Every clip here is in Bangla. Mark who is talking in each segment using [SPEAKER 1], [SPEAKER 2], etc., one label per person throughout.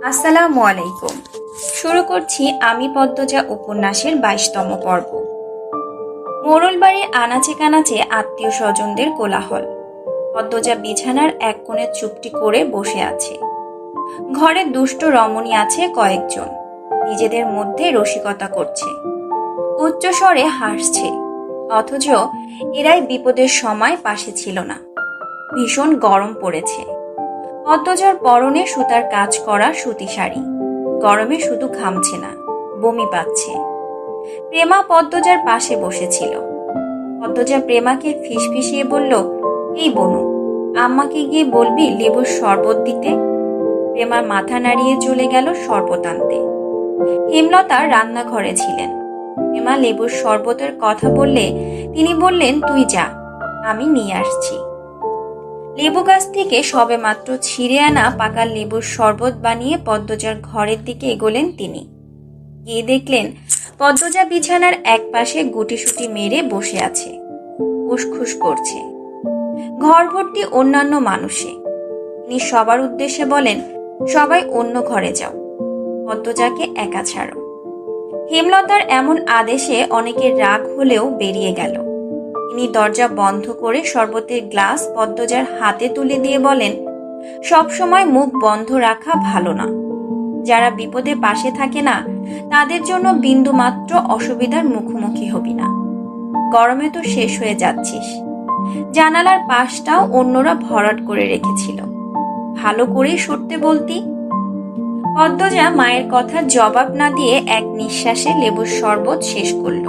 [SPEAKER 1] আসসালামু আলাইকুম। শুরু করছি আমি পদ্মজা উপন্যাসের 22তম পর্ব। মোড়লবাড়ির আনাচে কানাচে আত্মীয় স্বজনদের কোলাহল। পদ্মজা বিছানার এক কোণে চুপটি করে বসে আছে। ঘরে দুষ্ট রমণী আছে কয়েকজন, নিজেদের মধ্যে রসিকতা করছে, উচ্চস্বরে হাসছে, অথচ এরাই বিপদের সময় পাশে ছিল না। ভীষণ গরম পড়েছে। পদ্মজার পরনে সুতার কাজ করা সুতি শাড়ি, গরমে শুধু ঘামছে না, বমি পাচ্ছে। প্রেমা পদ্মজার পাশে বসেছিল। পদ্মজা প্রেমাকে ফিসফিসিয়ে বলল, এই বনু, আম্মাকে গিয়ে বলবি লেবুর শরবত দিতে। প্রেমা মাথা নাড়িয়ে চলে গেল শরবত আনতে। হেমলতা রান্নাঘরে ছিলেন। প্রেমা লেবুর শরবতের কথা বললে তিনি বললেন, তুই যা, আমি নিয়ে আসছি। লেবু গাছ থেকে সবেমাত্র ছিঁড়ে আনা পাকা লেবুর শরবত বানিয়ে পদ্মজার ঘরের দিকে এগোলেন তিনি। গিয়ে দেখলেন পদ্মজা বিছানার একপাশে গুটিসুটি মেরে বসে আছে, উসখুস করছে। ঘর ভর্তি অন্যান্য মানুষে। তিনি সবার উদ্দেশ্যে বলেন, সবাই অন্য ঘরে যাও, পদ্মজাকে একা ছাড়ো। হেমলতার এমন আদেশে অনেকের রাগ হলেও বেরিয়ে গেল। তিনি দরজা বন্ধ করে শরবতের গ্লাস পদ্মজার হাতে তুলে দিয়ে বলেন, সব সময় মুখ বন্ধ রাখা ভালো না। যারা বিপদে পাশে থাকে না, তাদের জন্য বিন্দুমাত্র অসুবিধার মুখোমুখি হবি না। গরমে তো শেষ হয়ে যাচ্ছিস। জানালার পাশটাও অন্যরা ভরাট করে রেখেছিল, ভালো করে সরতে বলতি। পদ্মজা মায়ের কথার জবাব না দিয়ে এক নিঃশ্বাসে লেবুর শরবত শেষ করল।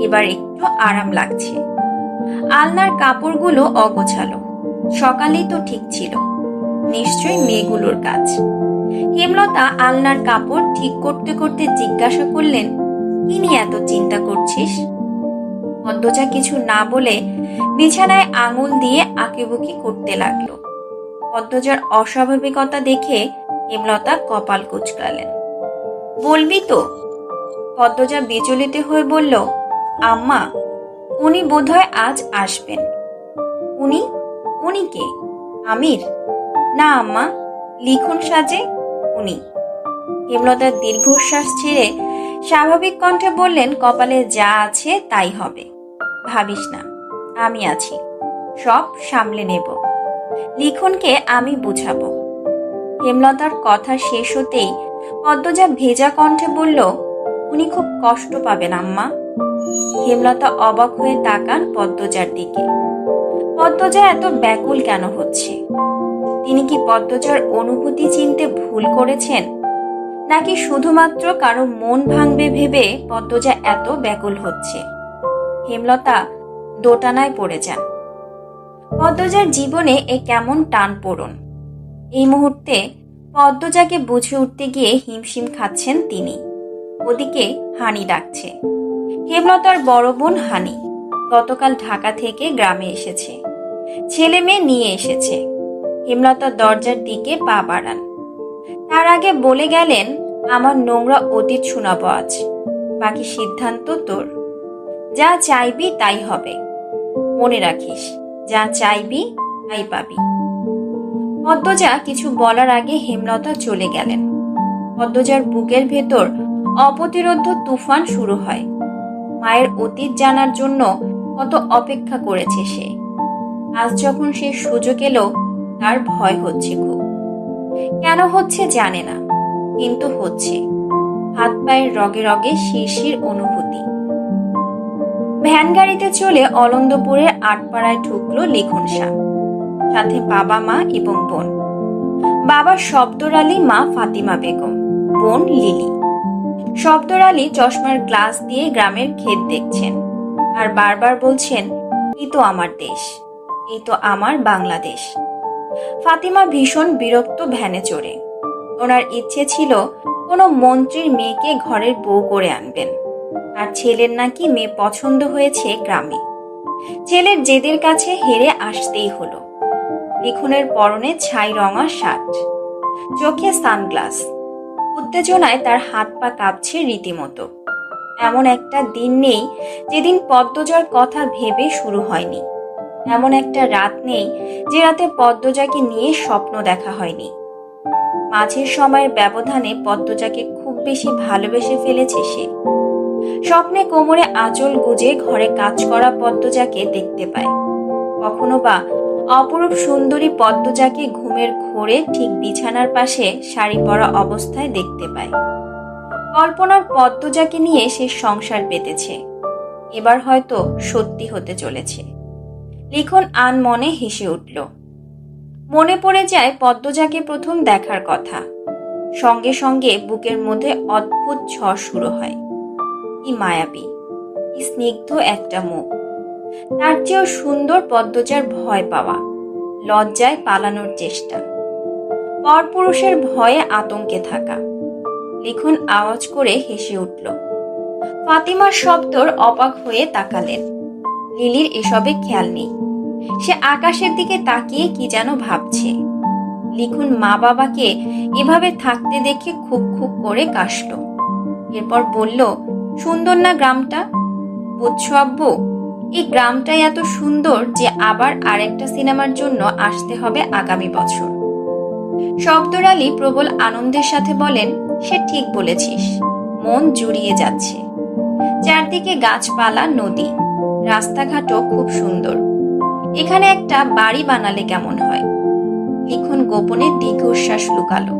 [SPEAKER 1] এবার একটু আরাম লাগছে। আলনার কাপড়গুলো অগোছালো, সকালেই তো ঠিক ছিল, নিশ্চয়ই মেয়েগুলোর কাজ। হেমলতা আলনার কাপড় ঠিক করতে করতে জিজ্ঞাসা করলেন, কি নিয়ে এত চিন্তা করছিস? পদ্মজা কিছু না বলে বিছানায় আঙুল দিয়ে আঁকিবুকি করতে লাগলো। পদ্মজার অস্বাভাবিকতা দেখে হেমলতা কপাল কুঁচকালেন। বলবি তো? পদ্মজা বিচলিত হয়ে বলল, আম্মা, উনি বোধহয় আজ আসবেন। উনি? উনি কে? আমির? না আম্মা, লিখুন সাজে উনি। হেমলতার দীর্ঘশ্বাস ছেড়ে স্বাভাবিক কণ্ঠে বললেন, কপালে যা আছে তাই হবে, ভাবিস না, আমি আছি, সব সামলে নেব। লিখনকে আমি বুঝাবো। হেমলতার কথা শেষ হতেই পদ্মজা ভেজা কণ্ঠে বলল, উনি খুব কষ্ট পাবেন আম্মা। হেমলতা অবাক হয়ে তাকান পদ্মজার দিকে। পদ্মজা এত ব্যাকুল কেন হচ্ছে? তিনি কি পদ্মজার অনুভূতি চিনতে ভুল করেছেন, নাকি শুধুমাত্র কারো মন ভাঙবে ভেবে পদ্মজা এত ব্যাকুল হচ্ছে? হেমলতা দোটানায় পড়ে যান। পদ্মজার জীবনে এ কেমন টান পড়ন। এই মুহূর্তে পদ্মজাকে বুঝে উঠতে গিয়ে হিমশিম খাচ্ছেন তিনি। ওদিকে হানি ডাকছে। হেমলতার বড় বোন হানি গতকাল ঢাকা থেকে গ্রামে এসেছে, ছেলে মেয়ে নিয়ে এসেছে। হেমলতা দরজার দিকে পা বাড়ান। তার আগে বলে গেলেন, আমার নোংরা অতীত শোনাবো আজ, বাকি সিদ্ধান্ত তোর। যা চাইবি তাই হবে, মনে রাখিস, যা চাইবি তাই পাবি। পদ্মজা কিছু বলার আগে হেমলতা চলে গেলেন। পদ্মজার বুকের ভেতর অপ্রতিরোধ্য তুফান শুরু হয়। মায়ের অতীত জানার জন্য কত অপেক্ষা করেছে সে। আজ যখন সে সুযোগ এলো, তার ভয় হচ্ছে খুব। কেন হচ্ছে জানে না, কিন্তু হচ্ছে। হাত পায়ের রগে রগে শিরশির অনুভূতি। ভ্যান গাড়িতে চলে অলন্দপুরের আটপাড়ায় ঢুকলো লিখন শাহ, সাথে বাবা মা এবং বোন। বাবা শব্দর আলী, মা ফাতিমা বেগম, বোন লিলি। শব্দর আলী চশমার গ্লাস দিয়ে গ্রামের ক্ষেত দেখছেন আর বারবার বলছেন, এই তো আমার দেশ, এই তো আমার বাংলাদেশ। ফাতিমা ভীষণ বিরক্ত ভ্যানে চড়ে। ওনার ইচ্ছে ছিল কোনো মন্ত্রীর মেয়েকে ঘরের বউ করে আনবেন। আর ছেলের নাকি মেয়ে পছন্দ হয়েছে গ্রামে। ছেলের জেদের কাছে হেরে আসতেই হলো। লিখনের পরনে ছাই রঙা শার্ট, চোখে সানগ্লাস। উত্তেজনায় তার হাত পা কাঁপছে রীতিমতো। এমন একটা দিন নেই যেদিন পদ্মজার কথা ভেবে শুরু হয়নি। এমন একটা রাত নেই যে রাতে পদ্মজাকে নিয়ে স্বপ্ন দেখা হয়নি। মাঝের সময়ের ব্যবধানে পদ্মজাকে খুব বেশি ভালোবেসে ফেলেছে সে। স্বপ্নে কোমরে আঁচল গুজে ঘরে কাজ করা পদ্মজাকে দেখতে পায়। কখনো বা অপরূপ সুন্দরী পদ্মজাকে ঘুমের ঘোরে ঠিক বিছানার পাশে শাড়ি পরা অবস্থায় দেখতে পায়। কল্পনার পদ্মজাকে নিয়ে সে সংসার পেতেছে। এবার হয়তো সত্যি হতে চলেছে। লিখন আনমনে হেসে উঠল। মনে পড়ে যায় পদ্মজাকে প্রথম দেখার কথা। সঙ্গে সঙ্গে বুকের মধ্যে অদ্ভুত ঝড় শুরু হয়। কি মায়াবী, কি স্নিগ্ধ একটা মুখ। তার চেয়েও সুন্দর পদ্মজার ভয় পাওয়া, লজ্জায় পালানোর চেষ্টা, পরপুরুষের ভয়ে আতঙ্কে থাকা। লিখন আওয়াজ করে হেসে উঠল। ফাতিমার শব্দর অবাক হয়ে তাকালেন। লিলির এসবে খেয়াল নেই। সে আকাশের দিকে তাকিয়ে কি যেন ভাবছে। লিখন মা বাবাকে এভাবে থাকতে দেখে খুব খুব করে কাশল। এরপর বলল, সুন্দর না গ্রামটা? বুঝছো আব্বু, এই গ্রামটাই এত সুন্দর যে আবার আরেকটা সিনেমার জন্য আসতে হবে আগামী বছর। শব্দর আলী প্রবল আনন্দের সাথে বলেন, সে ঠিক বলেছিস, মন জুড়িয়ে যাচ্ছে। চারদিকে গাছপালা, নদী, রাস্তাঘাটও খুব সুন্দর। এখানে একটা বাড়ি বানালে কেমন হয়? লিখন গোপনে দীর্ঘশ্বাস লুকালো।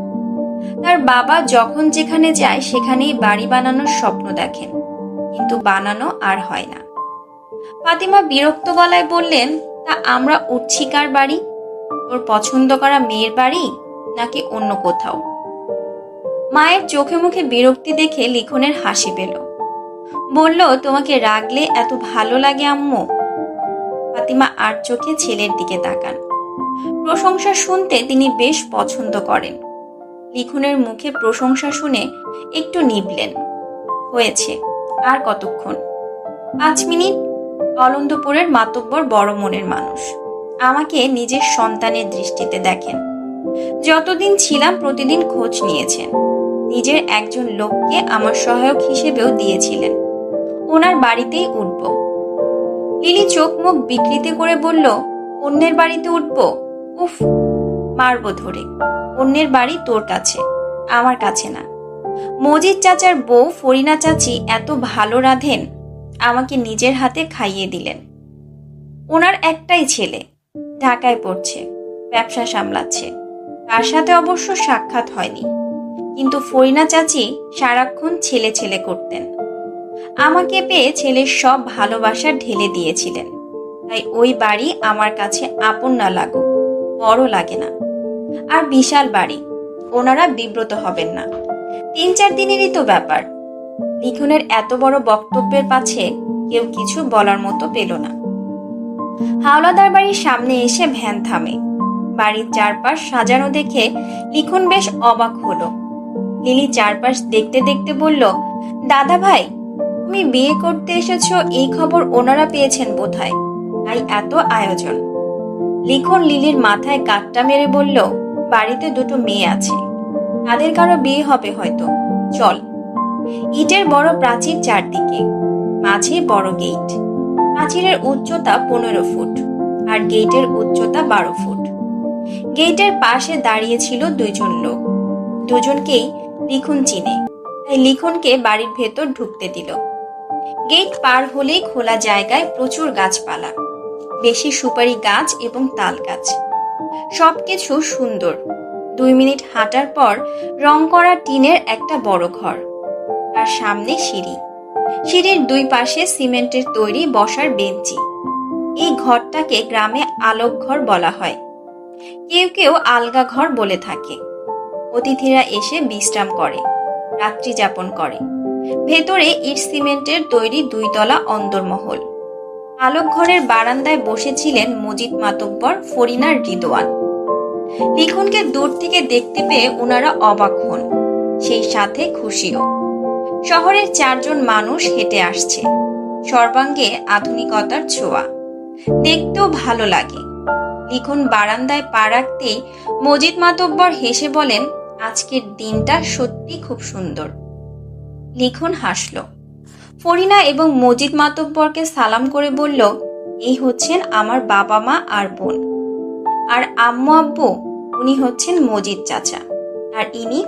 [SPEAKER 1] তার বাবা যখন যেখানে যায় সেখানেই বাড়ি বানানোর স্বপ্ন দেখেন, কিন্তু বানানো আর হয় না। ফাতিমা বিরক্ত গলায় বললেন, তা আমরা উঠছি কার বাড়ি? ওর পছন্দ করা মেয়ের বাড়ি নাকি অন্য কোথাও? মায়ের চোখে মুখে বিরক্তি দেখে লিখনের হাসি পেল। বলল, তোমাকে রাগলে এত ভালো লাগে আম্মু? ফাতিমা আর চোখে ছেলের দিকে তাকান। প্রশংসা শুনতে তিনি বেশ পছন্দ করেন। লিখনের মুখে প্রশংসা শুনে একটু নিবলেন। হয়েছে, আর কতক্ষণ? 5 মিনিট। অলন্দপুরের মাতব্বর বড় মনের মানুষ। আমাকে নিজের সন্তানের দৃষ্টিতে দেখেন। যতদিন ছিলাম প্রতিদিন খোঁজ নিয়েছেন। নিজের একজন লোককে আমার সহায়ক হিসেবেও দিয়েছিলেন। ওনার বাড়িতেই উঠব। লিলি চোখ মুখ বিকৃত করে বলল, অন্যের বাড়িতে উঠব? উফ, মারব ধরে। অন্যের বাড়ি তোর কাছে, আমার কাছে না। মজিদ চাচার বউ ফরিনা চাচি এত ভালো রাঁধেন, আমাকে নিজের হাতে খাইয়ে দিলেন। ওনার একটাই ছেলে, ঢাকায় পড়ছে, ব্যবসা সামলাচ্ছে। তার সাথে অবশ্য সাক্ষাৎ হয়নি, কিন্তু ফরিনা চাচি সারাক্ষণ ছেলে ছেলে করতেন। আমাকে পেয়ে ছেলের সব ভালোবাসা ঢেলে দিয়েছিলেন। তাই ওই বাড়ি আমার কাছে আপন না লাগুক, বড় লাগে না। আর বিশাল বাড়ি, ওনারা বিব্রত হবেন না। 3-4 দিনেরই তো ব্যাপার। লিখনের এত বড় বক্তব্যের পাছে কেউ কিছু বলার মতো পেল না। হাওলাদার বাড়ির সামনে এসে ভ্যান থামে। বাড়ির চারপাশ সাজানো দেখে লিখন বেশ অবাক হলো। লিলি চারপাশ দেখতে দেখতে বলল, দাদা ভাই, তুমি বিয়ে করতে এসেছো এই খবর ওনারা পেয়েছেন বোধহয়, তাই এত আয়োজন। লিখন লিলির মাথায় গাঁটটা মেরে বলল, বাড়িতে 2টো মেয়ে আছে, তাদের কারো বিয়ে হবে হয়তো, চল। ইটের বড় প্রাচীর চারদিকে, মাঝে বড় গেট। প্রাচীরের উচ্চতা 15 ফুট আর গেটের উচ্চতা 12 ফুট। গেটের পাশে দাঁড়িয়ে ছিল 2জন লোক। দুজনকেই লিখন চিনে, তাই লিখনকে বাড়ির ভেতর ঢুকতে দিল। গেট পার হলেই খোলা জায়গায় প্রচুর গাছপালা, বেশি সুপারি গাছ এবং তাল গাছ। সবকিছু সুন্দর। 2 মিনিট হাঁটার পর রং করা টিনের একটা বড় ঘর। তার সামনে সিঁড়ি, সিঁড়ির 2 পাশে সিমেন্টের তৈরি বসার বেঞ্চি। এই ঘরটাকে গ্রামে আলোক ঘর বলা হয়, কেউ কেউ আলগা ঘর বলে থাকে। অতিথিরা এসে বিশ্রাম করে, রাত্রি যাপন করে। ভেতরে ইট সিমেন্টের তৈরি 2 তলা অন্দরমহল। আলোক ঘরের বারান্দায় বসেছিলেন মজিদ মাতব্বর, ফরিনার রিদওয়ান। লিখনকে দূর থেকে দেখতে পেয়ে ওনারা অবাক হন, সেই সাথে খুশিও। শহরের 4 জন মানুষ হেঁটে আসছে, সর্বাঙ্গে আধুনিকতার ছোঁয়া। দেখতেও ভালো লাগে। লিখন বারান্দায় পা রাখতেই মজিদ মাতব্বর হেসে বলেন, আজকের দিনটা সত্যি খুব সুন্দর। লিখন হাসল। ফরিনা এবং মজিদ মাতব্বরকে সালাম করে বলল, এই হচ্ছেন আমার বাবা মা আর বোন। আর আম্মু আব্বু, উনি হচ্ছেন মজিদ চাচা। আর ইনি